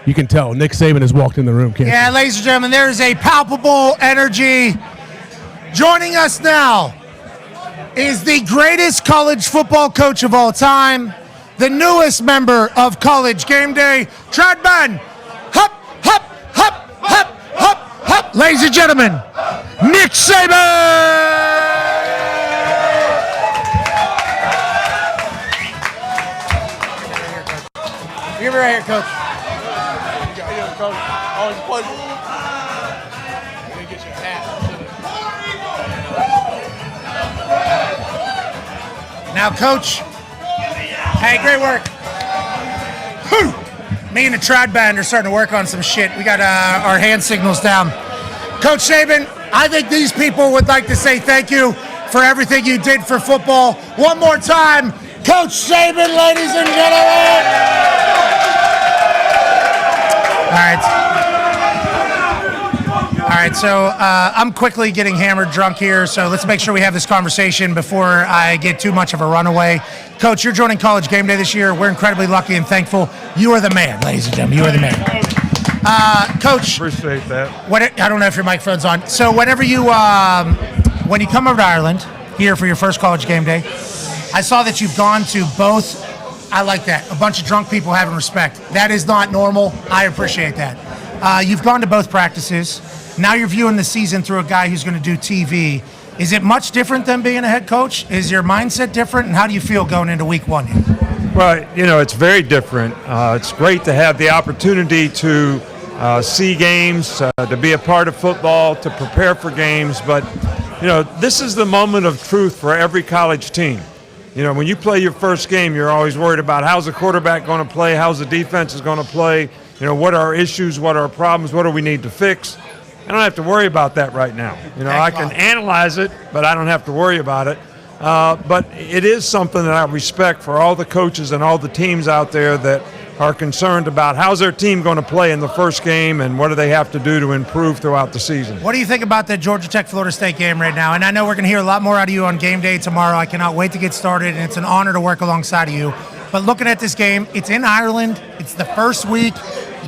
you can tell Nick Saban has walked in the room. Can't Yeah, you? ladies and gentlemen, there is a palpable energy. Joining us now is the greatest college football coach of all time, the newest member of College Game Day, Saban. Hup, hup, hup, hup, hup, hup. Ladies and gentlemen, Nick Saban. Give me right here, Coach. Coach. Always a pleasure. Get your hat. Now, Coach. Hey, great work. Whew. Me and the trad band are starting to work on some shit. We got our hand signals down. Coach Saban, I think these people would like to say thank you for everything you did for football. One more time, Coach Saban, ladies and gentlemen. All right, so I'm quickly getting hammered drunk here, so let's make sure we have this conversation before I get too much of a runaway. Coach, you're joining College Game Day this year. We're incredibly lucky and thankful. You are the man, ladies and gentlemen. You are the man. Coach. Appreciate that. I don't know if your microphone's on. So whenever you, when you come over to Ireland here for your first College Game Day, I saw that you've gone to both. I like that. A bunch of drunk people having respect. That is not normal. I appreciate that. You've gone to both practices. Now you're viewing the season through a guy who's going to do TV. Is it much different than being a head coach? Is your mindset different? And how do you feel going into week one? Well, it's very different. It's great to have the opportunity to see games, to be a part of football, to prepare for games. But, this is the moment of truth for every college team. When you play your first game, you're always worried about how's the quarterback going to play, how's the defense is going to play, what are our issues, what are our problems, what do we need to fix. I don't have to worry about that right now. I can analyze it, but I don't have to worry about it. But it is something that I respect for all the coaches and all the teams out there that are concerned about how's their team going to play in the first game and what do they have to do to improve throughout the season. What do you think about the Georgia Tech-Florida State game right now? And I know we're going to hear a lot more out of you on game day tomorrow. I cannot wait to get started, and it's an honor to work alongside of you. But looking at this game, it's in Ireland. It's the first week.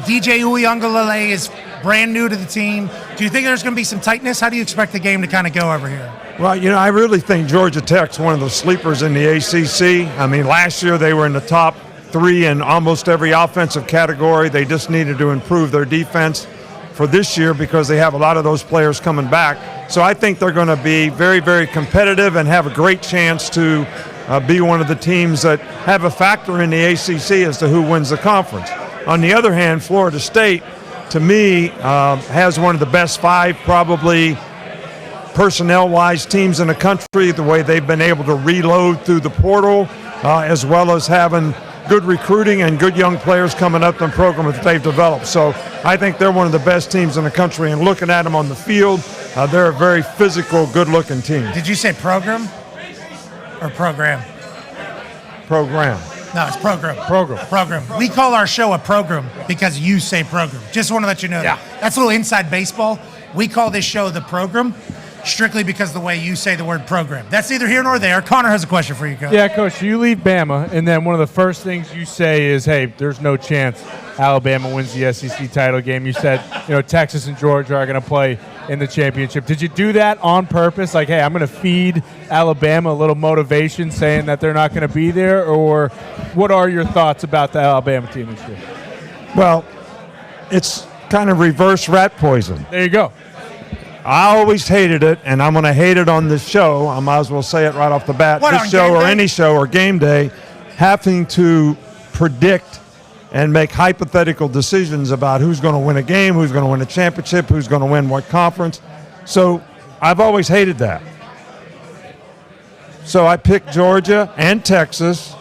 DJ Uiagalelei is brand new to the team. Do you think there's going to be some tightness? How do you expect the game to kind of go over here? Well, I really think Georgia Tech's one of the sleepers in the ACC. I mean, last year they were in the top 3 in almost every offensive category. They just needed to improve their defense for this year because they have a lot of those players coming back. So I think they're going to be very, very competitive and have a great chance to be one of the teams that have a factor in the ACC as to who wins the conference. On the other hand, Florida State, to me, has one of the best 5 probably personnel-wise teams in the country, the way they've been able to reload through the portal, as well as having good recruiting and good young players coming up in the program that they've developed. So I think they're one of the best teams in the country, and looking at them on the field, they're a very physical, good-looking team. Did you say program or program? Program. No, it's program. Program. We call our show a program because you say program. Just want to let you know that. That's a little inside baseball. We call this show the program strictly because of the way you say the word program. That's neither here nor there. Connor has a question for you, Coach. Yeah, Coach, you leave Bama, and then one of the first things you say is, hey, there's no chance Alabama wins the SEC title game. You said, Texas and Georgia are going to play in the championship. Did you do that on purpose? Like, hey, I'm going to feed Alabama a little motivation saying that they're not going to be there? Or what are your thoughts about the Alabama team this year? Well, it's kind of reverse rat poison. There you go. I always hated it, and I'm going to hate it on this show. I might as well say it right off the bat. What, this show or any show or game day, having to predict and make hypothetical decisions about who's going to win a game, who's going to win a championship, who's going to win what conference. So I've always hated that. So I picked Georgia and Texas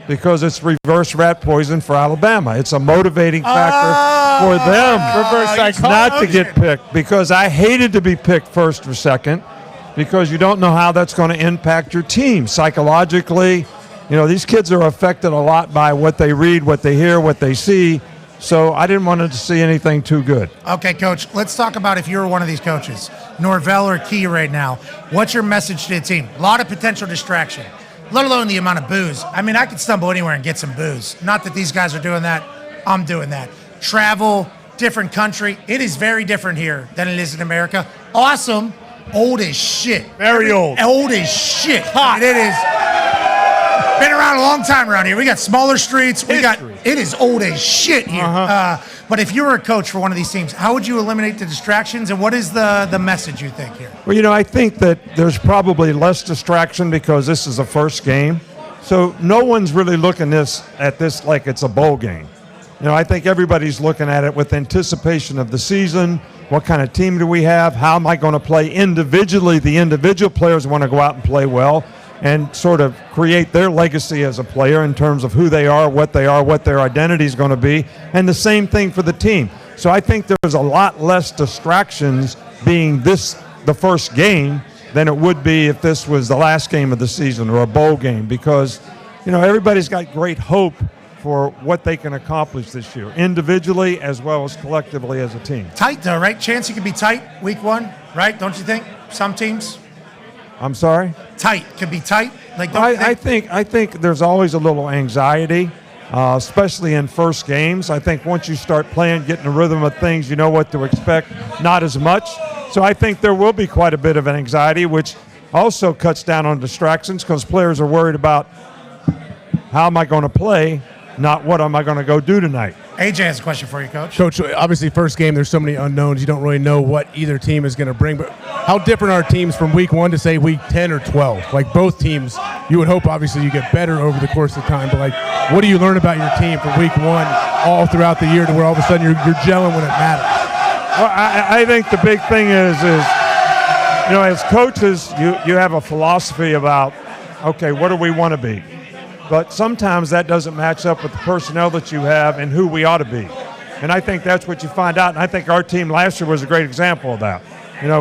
because it's reverse rat poison for Alabama. It's a motivating factor for them not to get picked, because I hated to be picked first or second because you don't know how that's going to impact your team psychologically. These kids are affected a lot by what they read, what they hear, what they see. So I didn't want to see anything too good. Okay, Coach, let's talk about if you were one of these coaches, Norvell or Key right now, what's your message to the team? A lot of potential distraction, let alone the amount of booze. I mean, I could stumble anywhere and get some booze. Not that these guys are doing that. I'm doing that. travel, different country. It is very different here than it is in America. Awesome, old as shit. Very old. Old as shit. Hot. It is. Been around a long time around here. We got smaller streets. It is old as shit here. But if you were a coach for one of these teams, how would you eliminate the distractions, and what is the message you think here? Well, I think that there's probably less distraction because this is a first game. So no one's really looking at this like it's a bowl game. I think everybody's looking at it with anticipation of the season. What kind of team do we have? How am I going to play individually? The individual players want to go out and play well and sort of create their legacy as a player in terms of who they are, what their identity is going to be, and the same thing for the team. So I think there's a lot less distractions being the first game than it would be if this was the last game of the season or a bowl game, because everybody's got great hope for what they can accomplish this year, individually as well as collectively as a team. Tight though, right? Chance it could be tight week one, right? Don't you think? Some teams. I'm sorry? Tight. Could be tight. I think there's always a little anxiety, especially in first games. I think once you start playing, getting the rhythm of things, you know what to expect, not as much. So I think there will be quite a bit of an anxiety, which also cuts down on distractions because players are worried about how am I going to play, not what am I going to go do tonight. AJ has a question for you, Coach. Coach, obviously first game, there's so many unknowns. You don't really know what either team is going to bring. But how different are teams from week 1 to, say, week 10 or 12? Like both teams, you would hope, obviously, you get better over the course of time. But, what do you learn about your team from week 1 all throughout the year to where all of a sudden you're gelling when it matters? Well, I think the big thing is as coaches, you have a philosophy about, okay, what do we want to be? But sometimes that doesn't match up with the personnel that you have and who we ought to be. And I think that's what you find out. And I think our team last year was a great example of that.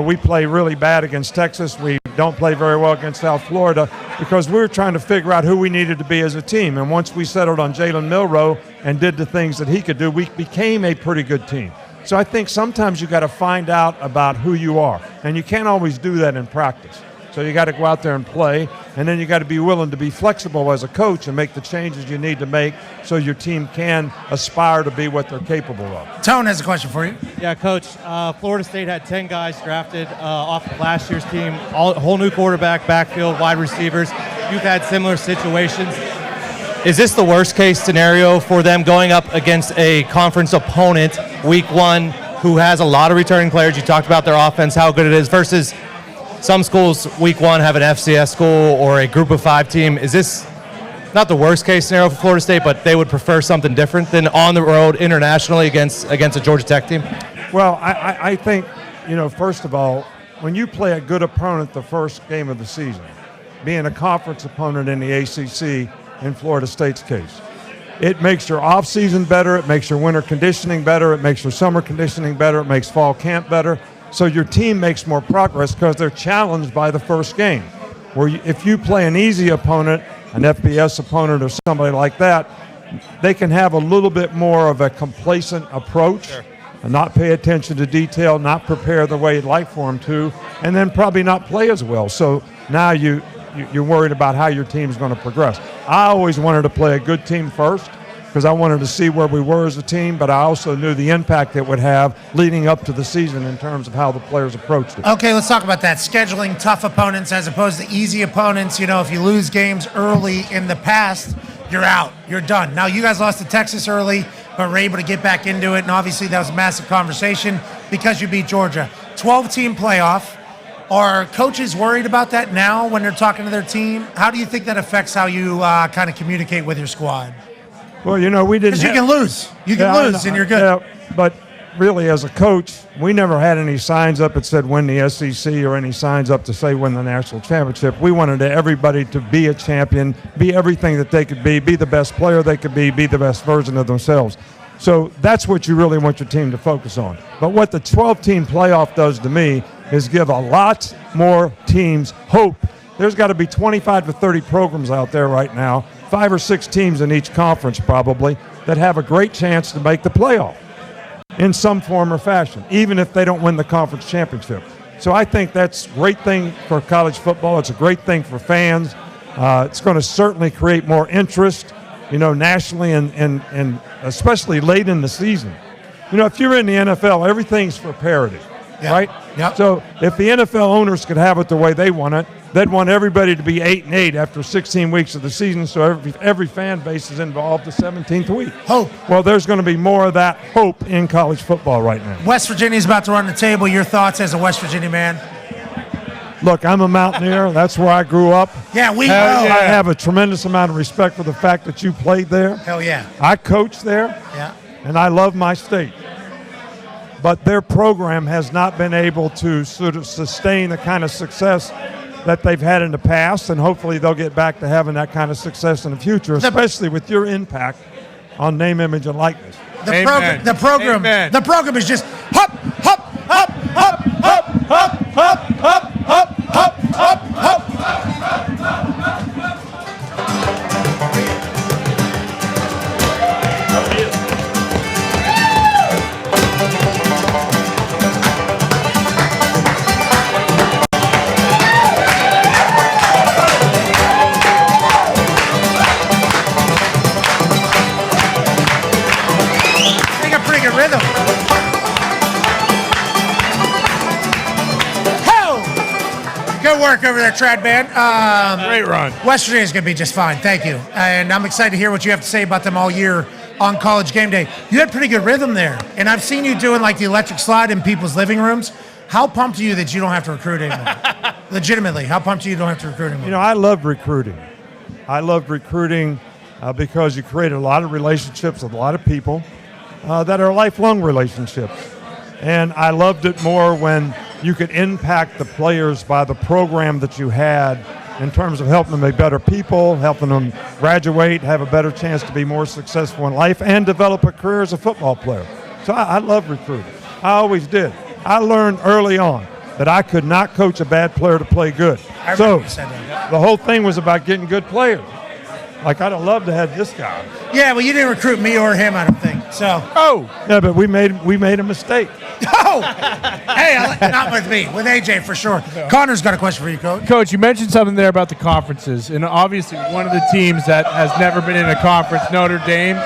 We play really bad against Texas. We don't play very well against South Florida because we were trying to figure out who we needed to be as a team. And once we settled on Jalen Milroe and did the things that he could do, we became a pretty good team. So I think sometimes you got to find out about who you are. And you can't always do that in practice. So you got to go out there and play, and then you got to be willing to be flexible as a coach and make the changes you need to make so your team can aspire to be what they're capable of. Tone has a question for you. Yeah, Coach. Florida State had 10 guys drafted off of last year's team, whole new quarterback, backfield, wide receivers. You've had similar situations. Is this the worst case scenario for them going up against a conference opponent week 1 who has a lot of returning players? You talked about their offense, how good it is, versus some schools week 1 have an FCS school or a group of 5 team. Is this not the worst case scenario for Florida State, but they would prefer something different than on the road internationally against a Georgia Tech team? Well, I think, first of all, when you play a good opponent the first game of the season, being a conference opponent in the ACC in Florida State's case, it makes your off-season better, it makes your winter conditioning better, it makes your summer conditioning better, it makes fall camp better. So your team makes more progress because they're challenged by the first game. Where if you play an easy opponent, an FBS opponent or somebody like that, they can have a little bit more of a complacent approach and not pay attention to detail, not prepare the way you'd like for them to, and then probably not play as well. So now you're worried about how your team's going to progress. I always wanted to play a good team first because I wanted to see where we were as a team, but I also knew the impact it would have leading up to the season in terms of how the players approached it. Okay, let's talk about that. Scheduling tough opponents as opposed to easy opponents. If you lose games early in the past, you're out. You're done. Now, you guys lost to Texas early, but were able to get back into it, and obviously that was a massive conversation because you beat Georgia. 12-team playoff. Are coaches worried about that now when they're talking to their team? How do you think that affects how you kind of communicate with your squad? Well, we didn't. Because you can lose. You can lose, and you're good. Yeah, but really, as a coach, we never had any signs up that said win the SEC or any signs up to say win the national championship. We wanted everybody to be a champion, be everything that they could be the best player they could be the best version of themselves. So that's what you really want your team to focus on. But what the 12-team playoff does to me is give a lot more teams hope. There's got to be 25 to 30 programs out there right now, 5 or 6 teams in each conference probably, that have a great chance to make the playoff in some form or fashion, even if they don't win the conference championship. So I think that's a great thing for college football. It's a great thing for fans. It's going to certainly create more interest, nationally and especially late in the season. if you're in the NFL, everything's for parity, right? Yep. So if the NFL owners could have it the way they want it, they'd want everybody to be 8-8 after 16 weeks of the season, so every fan base is involved the 17th week. Hope. Well, there's going to be more of that hope in college football right now. West Virginia's about to run the table. Your thoughts as a West Virginia man? Look, I'm a Mountaineer. That's where I grew up. Yeah, we Hell know. yeah. I have a tremendous amount of respect for the fact that you played there. Hell yeah. I coached there, Yeah. and I love my state. But their program has not been able to sort of sustain the kind of success that they've had in the past, and hopefully they'll get back to having that kind of success in the future, especially with your impact on name, image, and likeness. Amen. The program is just hop, hop, hop, hop, hop, hop, hop, hop, hop, hop, hop, hop. They got pretty good rhythm. Good work over there, Trad Band. Great run. West Virginia's going to be just fine. Thank you. And I'm excited to hear what you have to say about them all year on College Game Day. You had pretty good rhythm there. And I've seen you doing like the electric slide in people's living rooms. How pumped are you that you don't have to recruit anymore? Legitimately, how pumped are you don't have to recruit anymore? I love recruiting. I love recruiting because you create a lot of relationships with a lot of people that are lifelong relationships. And I loved it more when you could impact the players by the program that you had in terms of helping them be better people, helping them graduate, have a better chance to be more successful in life, and develop a career as a football player. So I love recruiting. I always did. I learned early on that I could not coach a bad player to play good. I remember So you said that. the whole thing was about getting good players. Like, I'd have loved to have this guy. Yeah, well, you didn't recruit me or him, I don't think. So, Yeah, but we made a mistake. oh, hey, not with me, with AJ for sure. Connor's got a question for you, Coach. Coach, you mentioned something there about the conferences, and obviously one of the teams that has never been in a conference, Notre Dame.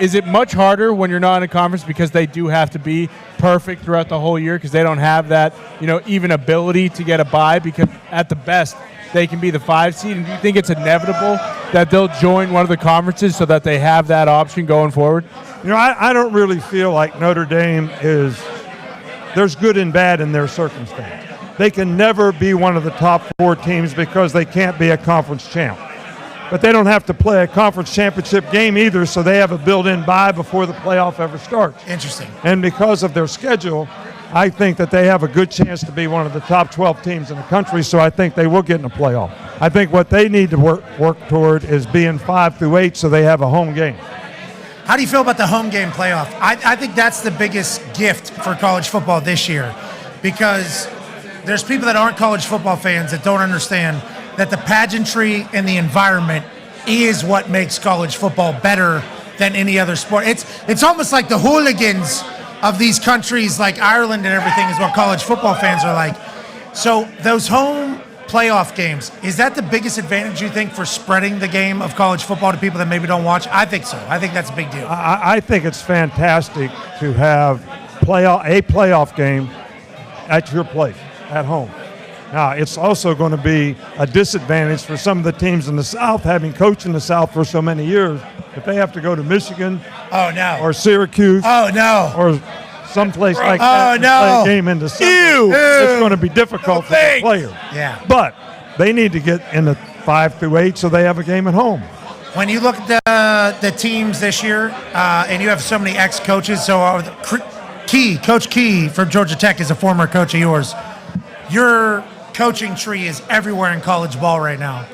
Is it much harder when you're not in a conference because they do have to be perfect throughout the whole year because they don't have that, even ability to get a bye because at the best they can be the 5 seed? And do you think it's inevitable that they'll join one of the conferences so that they have that option going forward? I don't really feel like Notre Dame there's good and bad in their circumstance. They can never be one of the top 4 teams because they can't be a conference champ. But they don't have to play a conference championship game either, so they have a built-in bye before the playoff ever starts. Interesting. And because of their schedule, I think that they have a good chance to be one of the top 12 teams in the country, so I think they will get in the playoff. I think what they need to work toward is being 5 through 8 so they have a home game. How do you feel about the home game playoff? I think that's the biggest gift for college football this year because there's people that aren't college football fans that don't understand that the pageantry and the environment is what makes college football better than any other sport. It's almost like the hooligans of these countries like Ireland and everything is what college football fans are like. So those home playoff games, is that the biggest advantage you think for spreading the game of college football to people that maybe don't watch? I think so. I think that's a big deal. I think it's fantastic to have a playoff game at your place, at home. Now, it's also going to be a disadvantage for some of the teams in the South, having coached in the South for so many years, if they have to go to Michigan or Syracuse or someplace like that to play a game in December. It's going to be difficult for the players. Yeah. But they need to get in the 5 through 8 so they have a game at home. When you look at the teams this year, and you have so many ex-coaches, so Coach Key from Georgia Tech is a former coach of yours. Your coaching tree is everywhere in college ball right now.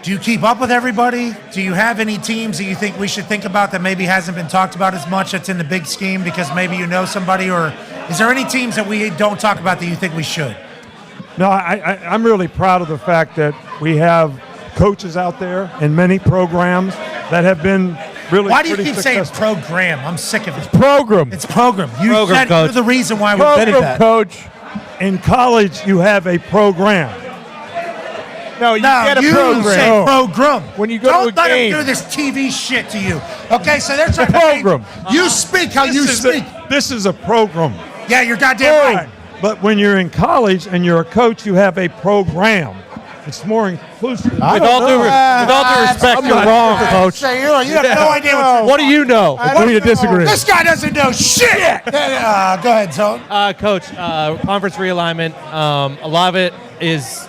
Do you keep up with everybody? Do you have any teams that you think we should think about that maybe hasn't been talked about as much that's in the big scheme because maybe you know somebody? Or is there any teams that we don't talk about that you think we should? No, I'm really proud of the fact that we have coaches out there in many programs that have been really Why do you pretty keep saying successful. program? I'm sick of it. Program. It's program. You Program, said coach. you're the reason why we invented Program, that. coach. In college, you have a program. No, you No, get a you program. say program. When you go Don't to a let game. him do this TV shit to you. Okay, so they're trying program. to you speak how you speak. This is a program. Yeah, you're goddamn right. But when you're in college and you're a coach, you have a program. It's more inclusive. With all due respect, you're wrong, Coach. Say you have no idea What do you know? Agree to disagree. This guy doesn't know shit. Go ahead, Tone. Coach, conference realignment, a lot of it is,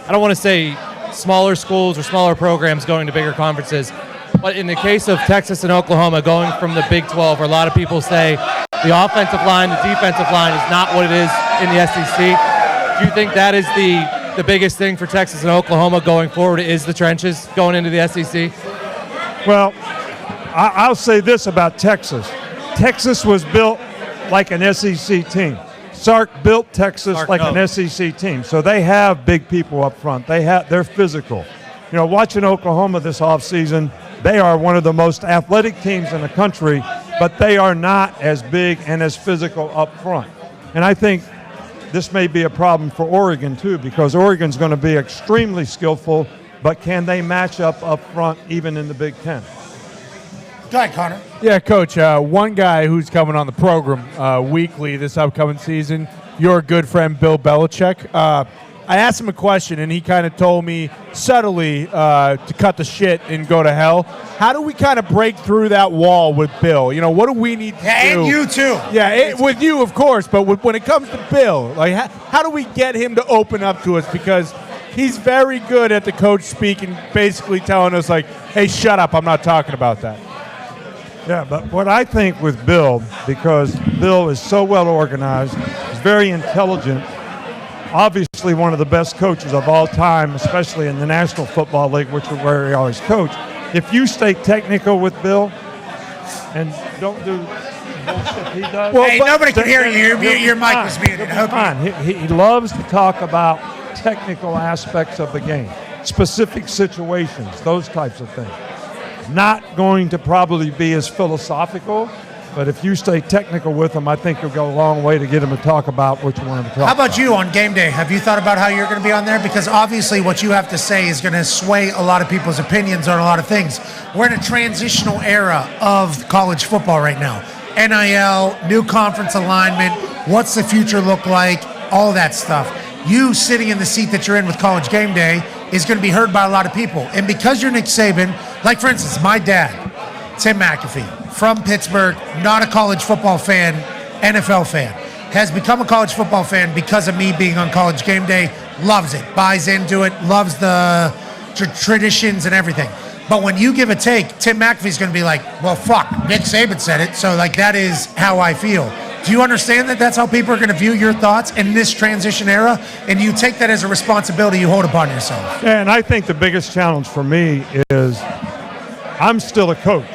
I don't want to say smaller schools or smaller programs going to bigger conferences, but in the case of Texas and Oklahoma going from the Big 12, where a lot of people say the offensive line, the defensive line is not what it is in the SEC, do you think that is the biggest thing for Texas and Oklahoma going forward is the trenches going into the SEC? Well, I'll say this about Texas. Texas was built like an SEC team. Sark built Texas like an SEC team. So they have big people up front. They're physical. You know, watching Oklahoma this offseason, they are one of the most athletic teams in the country, but they are not as big and as physical up front. And I think this may be a problem for Oregon, too, because Oregon's going to be extremely skillful, but can they match up front even in the Big Ten? Go ahead, Connor. Yeah, Coach, one guy who's coming on the program weekly this upcoming season, your good friend Bill Belichick. I asked him a question, and he kind of told me subtly to cut the shit and go to hell. How do we kind of break through that wall with Bill? You know, what do we need to do? And you, too. Yeah, with you, of course, but when it comes to Bill, like, how do we get him to open up to us? Because he's very good at the coach speak and basically telling us, like, hey, shut up, I'm not talking about that. Yeah, but what I think with Bill, because Bill is so well organized, he's very intelligent, obviously one of the best coaches of all time, especially in the National Football League, which is where he always coached. If you stay technical with Bill and don't do bullshit he does. Well, hey, nobody can hear you. Your mic was muted. He loves to talk about technical aspects of the game, specific situations, those types of things. Not going to probably be as philosophical, but if you stay technical with him, I think you'll go a long way to get him to talk about what you want him to talk about. How about you on game day? Have you thought about how you're going to be on there? Because obviously what you have to say is going to sway a lot of people's opinions on a lot of things. We're in a transitional era of college football right now. NIL, new conference alignment, what's the future look like, all that stuff. You sitting in the seat that you're in with college game day is going to be heard by a lot of people. And because you're Nick Saban, like for instance, my dad, Tim McAfee, from Pittsburgh, not a college football fan, NFL fan, has become a college football fan because of me being on college game day, loves it, buys into it, loves the traditions and everything. But when you give a take, Tim McAfee's going to be like, well, fuck, Nick Saban said it, so like that is how I feel. Do you understand that that's how people are going to view your thoughts in this transition era? And you take that as a responsibility you hold upon yourself. Yeah, and I think the biggest challenge for me is I'm still a coach.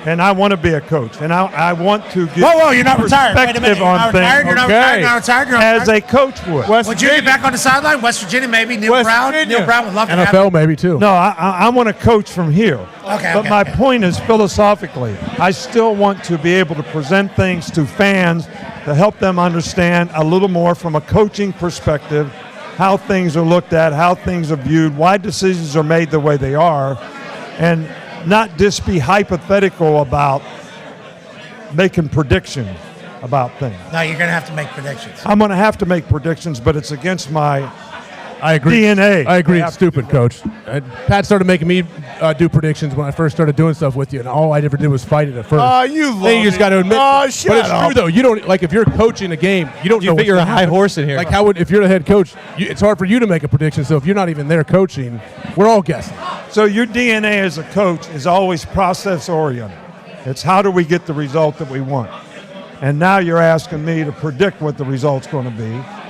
And I want to be a coach, and I want to get whoa, you're not retired. Wait a minute. You're not retired. You're not retired. You're not retired. You're not as a coach would. Would you get back on the sideline? West Virginia, maybe. Neil Brown would love to have NFL, maybe too. No, I want to coach from here. Okay. But my point is philosophically, I still want to be able to present things to fans to help them understand a little more from a coaching perspective, how things are looked at, how things are viewed, why decisions are made the way they are, and not just be hypothetical about making predictions about things. No, you're going to have to make predictions. I'm going to have to make predictions, but it's against my I agree. DNA. I agree. It's stupid, Coach. Pat started making me do predictions when I first started doing stuff with you, and all I ever did was fight it at first. Oh, you love Then you just got to admit. Oh, shut but it's up. true though. You don't like if you're coaching a game. You don't know. You're a high horse in here. Like how would if you're the head coach? It's hard for you to make a prediction. So if you're not even there coaching, we're all guessing. So your DNA as a coach is always process oriented. It's how do we get the result that we want? And now you're asking me to predict what the result's going to be,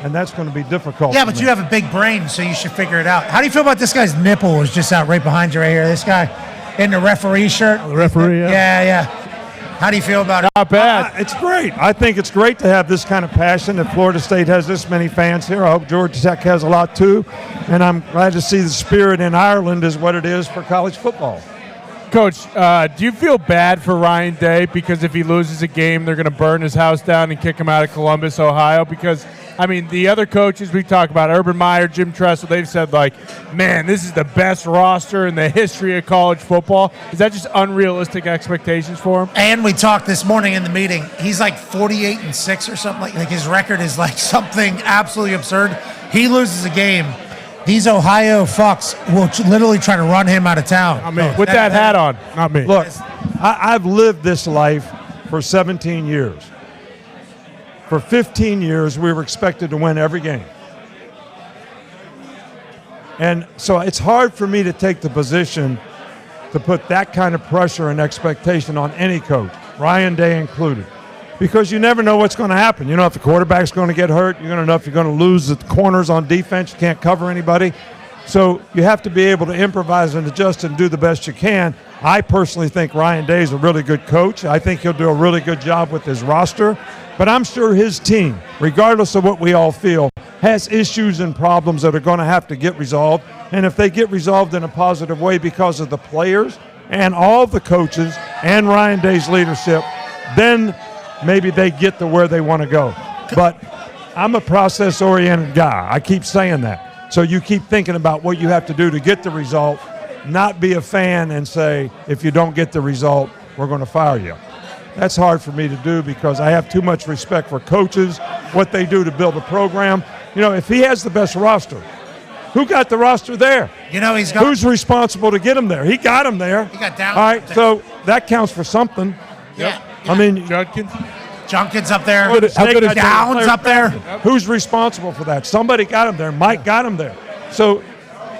and that's going to be difficult. Yeah, but you have a big brain, so you should figure it out. How do you feel about this guy's nipple is just out right behind you right here? This guy in the referee shirt. The referee, yeah. Yeah. How do you feel about it? Not bad. It's great. I think it's great to have this kind of passion. That Florida State has this many fans here. I hope Georgia Tech has a lot too. And I'm glad to see the spirit in Ireland is what it is for college football. Coach, do you feel bad for Ryan Day because if he loses a game, they're going to burn his house down and kick him out of Columbus, Ohio? Because I mean, the other coaches we talk about, Urban Meyer, Jim Tressel, they've said, like, man, this is the best roster in the history of college football. Is that just unrealistic expectations for him? And we talked this morning in the meeting. He's like 48-6 or something. Like his record is like something absolutely absurd. He loses a game. These Ohio fucks will literally try to run him out of town. I mean, With that hat on. not me. Look, I've lived this life for 17 years. For 15 years, we were expected to win every game. And so it's hard for me to take the position to put that kind of pressure and expectation on any coach, Ryan Day included, because you never know what's going to happen. You know if the quarterback's going to get hurt. You're going to know if you're going to lose the corners on defense. You can't cover anybody. So you have to be able to improvise and adjust and do the best you can. I personally think Ryan Day is a really good coach. I think he'll do a really good job with his roster. But I'm sure his team, regardless of what we all feel, has issues and problems that are going to have to get resolved. And if they get resolved in a positive way because of the players and all the coaches and Ryan Day's leadership, then maybe they get to where they want to go. But I'm a process-oriented guy. I keep saying that. So you keep thinking about what you have to do to get the result, not be a fan and say, if you don't get the result, we're going to fire you. That's hard for me to do because I have too much respect for coaches, what they do to build a program. You know, if he has the best roster, who got the roster there? You know, he's got. Who's responsible to get him there? He got him there. He got Dahn. All right, so that counts for something. Yeah. I mean, Junkins up there. How good is Downs up there? who's responsible for that? Somebody got him there. Mike got him there. So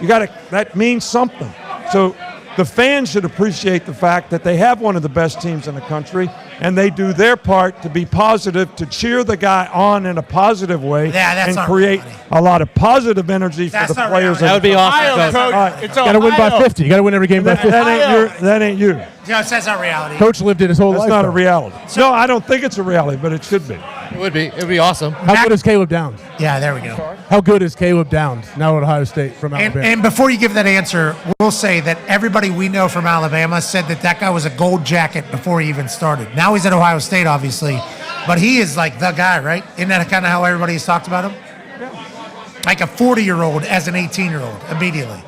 you got to. That means something. So the fans should appreciate the fact that they have one of the best teams in the country, and they do their part to be positive, to cheer the guy on in a positive way, that's and not create reality. a lot of positive energy That's for the not players. reality. That would be awesome. Ohio, Coach. Right. It's Got to win by Ohio. 50. You got to win every game by 50. That ain't you. Yeah, that's not reality. Coach lived it his whole That's life. not a though. reality. No, I don't think it's a reality, but it should be. It would be. It would be awesome. How good is Caleb Downs? Yeah, there we go. How good is Caleb Downs now at Ohio State from Alabama? And before you give that answer, we'll say that everybody we know from Alabama said that guy was a gold jacket before he even started. Now he's at Ohio State, obviously, but he is like the guy, right? Isn't that kind of how everybody's talked about him? Yeah. Like a 40-year-old as an 18-year-old immediately.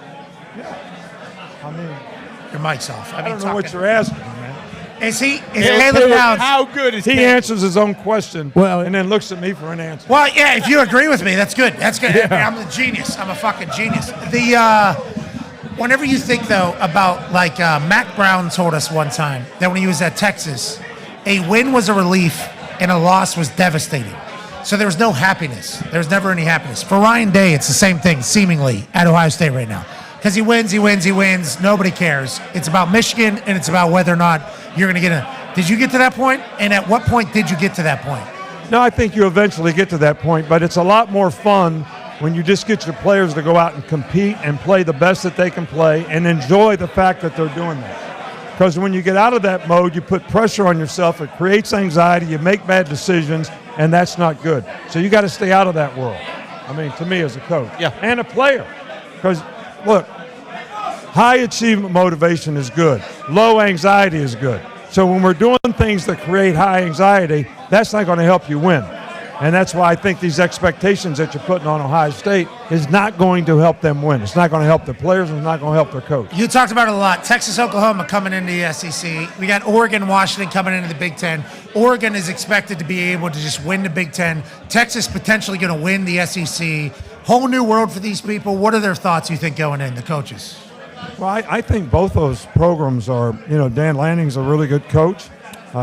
Yeah. I mean, your mic's off. I don't know what you're asking, man. Is Caleb Downs? How good is He answers his own question Well, and then looks at me for an answer. Well, yeah, if you agree with me, that's good. That's good. I'm a genius. I'm a fucking genius. Whenever you think, though, about, like, Mac Brown told us one time that when he was at Texas, a win was a relief and a loss was devastating. So there was no happiness. There was never any happiness. For Ryan Day, it's the same thing, seemingly, at Ohio State right now. Because he wins. Nobody cares. It's about Michigan, and it's about whether or not you're going to get in. Did you get to that point? And at what point did you get to that point? No, I think you eventually get to that point, but it's a lot more fun when you just get your players to go out and compete and play the best that they can play and enjoy the fact that they're doing that. Because when you get out of that mode, you put pressure on yourself, it creates anxiety, you make bad decisions, and that's not good. So you got to stay out of that world. I mean, to me as a coach. Yeah. And a player. Because, look, high achievement motivation is good. Low anxiety is good. So when we're doing things that create high anxiety, that's not going to help you win. And that's why I think these expectations that you're putting on Ohio State is not going to help them win. It's not going to help their players, and it's not going to help their coach. You talked about it a lot. Texas, Oklahoma coming into the SEC. We got Oregon, Washington coming into the Big Ten. Oregon is expected to be able to just win the Big Ten. Texas potentially going to win the SEC. Whole new world for these people. What are their thoughts, you think, going in, the coaches? Well, I think both those programs are, Dan Lanning's a really good coach.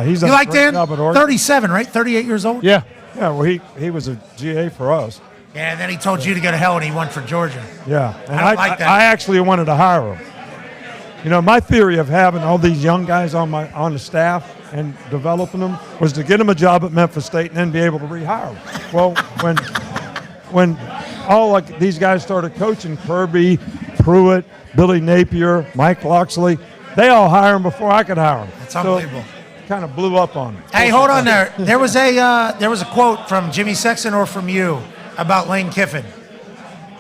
He's You a like great Dan? job at Oregon. 37, right? 38 years old? Yeah. Yeah, well, he was a GA for us. Yeah, and then he told you to go to hell and he won for Georgia. Yeah, and I don't like that. I actually wanted to hire him. My theory of having all these young guys on the staff and developing them was to get them a job at Memphis State and then be able to rehire them. Well, when all these guys started coaching, Kirby, Pruitt, Billy Napier, Mike Loxley, they all hire them before I could hire them. That's unbelievable. Kind of blew up on them. Hey, hold on there. There was a quote from Jimmy Sexton or from you about Lane Kiffin.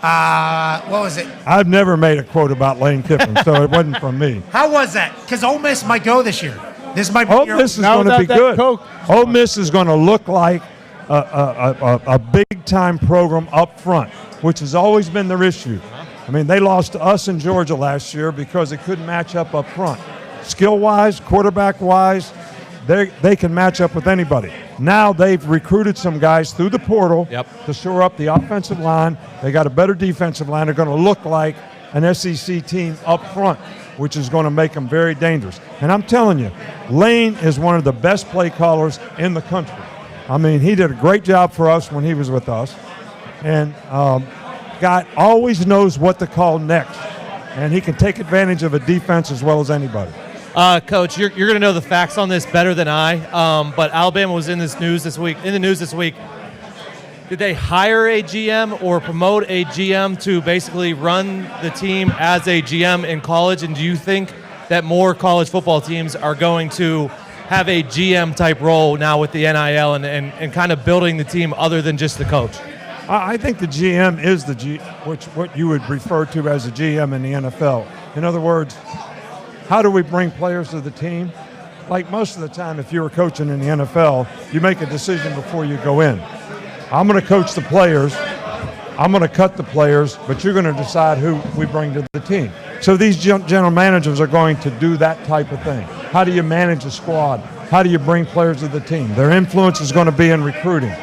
What was it? I've never made a quote about Lane Kiffin, so it wasn't from me. How was that? Because Ole Miss might go this year. This might be Ole Miss is going to be good. Ole Miss is going to look like a big-time program up front, which has always been their issue. I mean, they lost to us in Georgia last year because they couldn't match up front. Skill-wise, quarterback-wise, they can match up with anybody. Now they've recruited some guys through the portal to shore up the offensive line. They got a better defensive line. They're going to look like an SEC team up front, which is going to make them very dangerous. And I'm telling you, Lane is one of the best play callers in the country. I mean, he did a great job for us when he was with us. And guy always knows what to call next. And he can take advantage of a defense as well as anybody. Coach, you're going to know the facts on this better than I. But Alabama was in the news this week. Did they hire a GM or promote a GM to basically run the team as a GM in college? And do you think that more college football teams are going to have a GM type role now with the NIL and kind of building the team other than just the coach? I think the GM is what you would refer to as a GM in the NFL. In other words, how do we bring players to the team? Like most of the time, if you were coaching in the NFL, you make a decision before you go in. I'm going to coach the players, I'm going to cut the players, but you're going to decide who we bring to the team. So these general managers are going to do that type of thing. How do you manage a squad? How do you bring players to the team? Their influence is going to be in recruiting.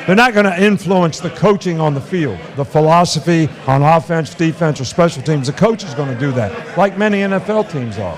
They're not going to influence the coaching on the field, the philosophy on offense, defense, or special teams. The coach is going to do that, like many NFL teams are.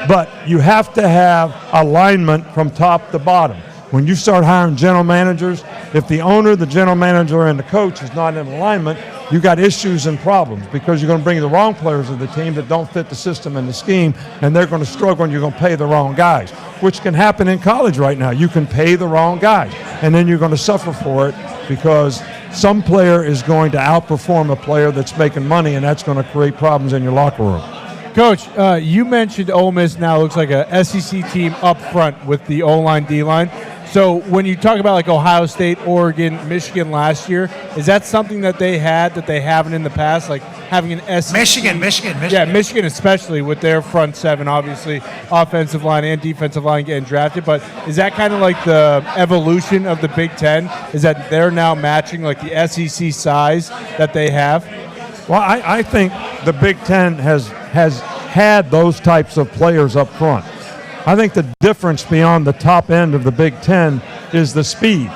But you have to have alignment from top to bottom. When you start hiring general managers, if the owner, the general manager, and the coach is not in alignment, you got issues and problems because you're going to bring the wrong players to the team that don't fit the system and the scheme, and they're going to struggle and you're going to pay the wrong guys, which can happen in college right now. You can pay the wrong guys, and then you're going to suffer for it because some player is going to outperform a player that's making money, and that's going to create problems in your locker room. Coach, you mentioned Ole Miss now looks like a SEC team up front with the O-line, D-line. So when you talk about like Ohio State, Oregon, Michigan last year, is that something that they had that they haven't in the past, like having an SEC? Michigan. Yeah, Michigan especially with their front seven, obviously, offensive line and defensive line getting drafted. But is that kind of like the evolution of the Big Ten? Is that they're now matching like the SEC size that they have? Well, I think the Big Ten has had those types of players up front. I think the difference beyond the top end of the Big Ten is the speed.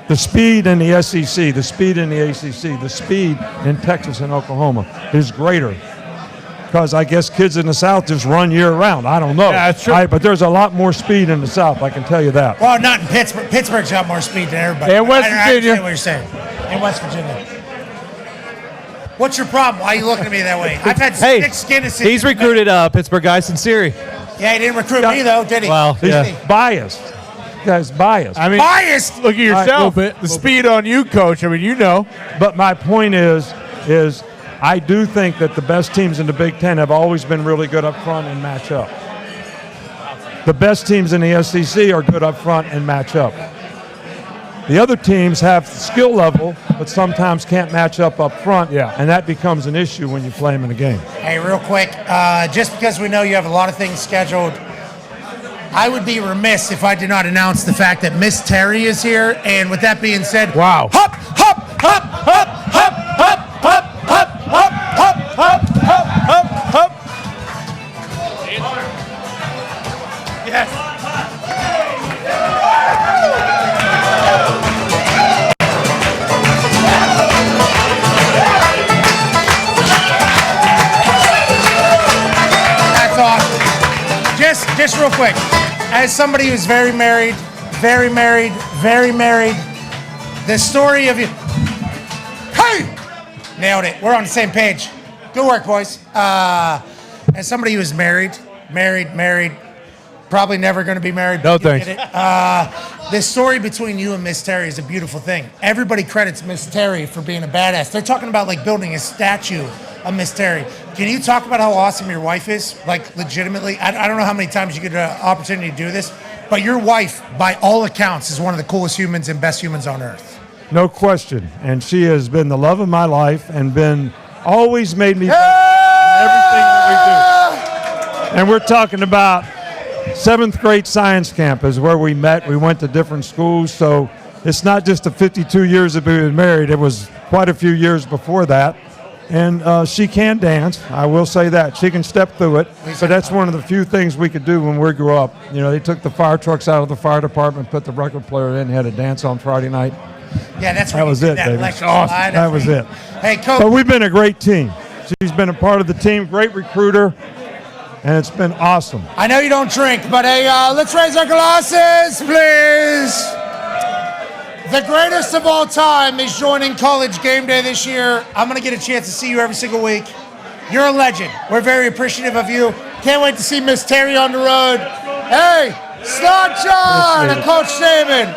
The speed in the SEC, the speed in the ACC, the speed in Texas and Oklahoma is greater. Because I guess kids in the South just run year-round. I don't know. Yeah, that's true. But there's a lot more speed in the South, I can tell you that. Well, not in Pittsburgh. Pittsburgh's got more speed than everybody. And West I Virginia. understand what you're saying. In West Virginia. What's your problem? Why are you looking at me that way? I've had thick skin to see. He's recruited Pittsburgh guys in Siri. Yeah, he didn't recruit me, though, did he? Well, He's yeah. biased. This guy's biased. I mean, Biased! look at yourself. Little bit. The speed on you, Coach. I mean, you know. But my point is I do think that the best teams in the Big Ten have always been really good up front and match up. The best teams in the SEC are good up front and match up. The other teams have skill level, but sometimes can't match up front, and that becomes an issue when you play them in a game. Hey, real quick, just because we know you have a lot of things scheduled, I would be remiss if I did not announce the fact that Miss Terry is here. And with that being said, Wow. hop, hop, hop, hop, hop, hop, hop, hop, hop, hop, hop, hop, hop, hop. Yes. That's awesome. Just real quick, as somebody who's very married, the story of you. Hey! Nailed it. We're on the same page. Good work, boys. As somebody who is married, probably never going to be married. No but you thanks. get it. The story between you and Miss Terry is a beautiful thing. Everybody credits Miss Terry for being a badass. They're talking about like building a statue of Miss Terry. Can you talk about how awesome your wife is? Like legitimately, I don't know how many times you get an opportunity to do this, but your wife, by all accounts, is one of the coolest humans and best humans on earth. No question. And she has been the love of my life and always made me better in everything that we do. And we're talking about 7th grade science camp is where we met. We went to different schools. So it's not just the 52 years that we've been married. It was quite a few years before that. And she can dance. I will say that. She can step through it. But that's one of the few things we could do when we grew up. You know, they took the fire trucks out of the fire department, put the record player in, had a dance on Friday night. Yeah, that's That was it, baby. Awesome. That was it. Hey, Coach. But we've been a great team. She's been a part of the team, great recruiter, and it's been awesome. I know you don't drink, but hey, let's raise our glasses, please. The greatest of all time is joining College Game Day this year. I'm going to get a chance to see you every single week. You're a legend. We're very appreciative of you. Can't wait to see Miss Terry on the road. Hey, Slot John and Coach Saban.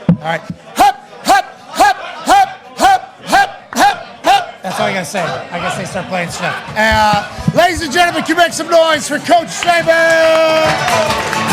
All right. Hep, hep, hep, hep, hep, hep, hep, hep. That's all I got to say. I guess they start playing stuff. Ladies and gentlemen, can you make some noise for Coach Saban?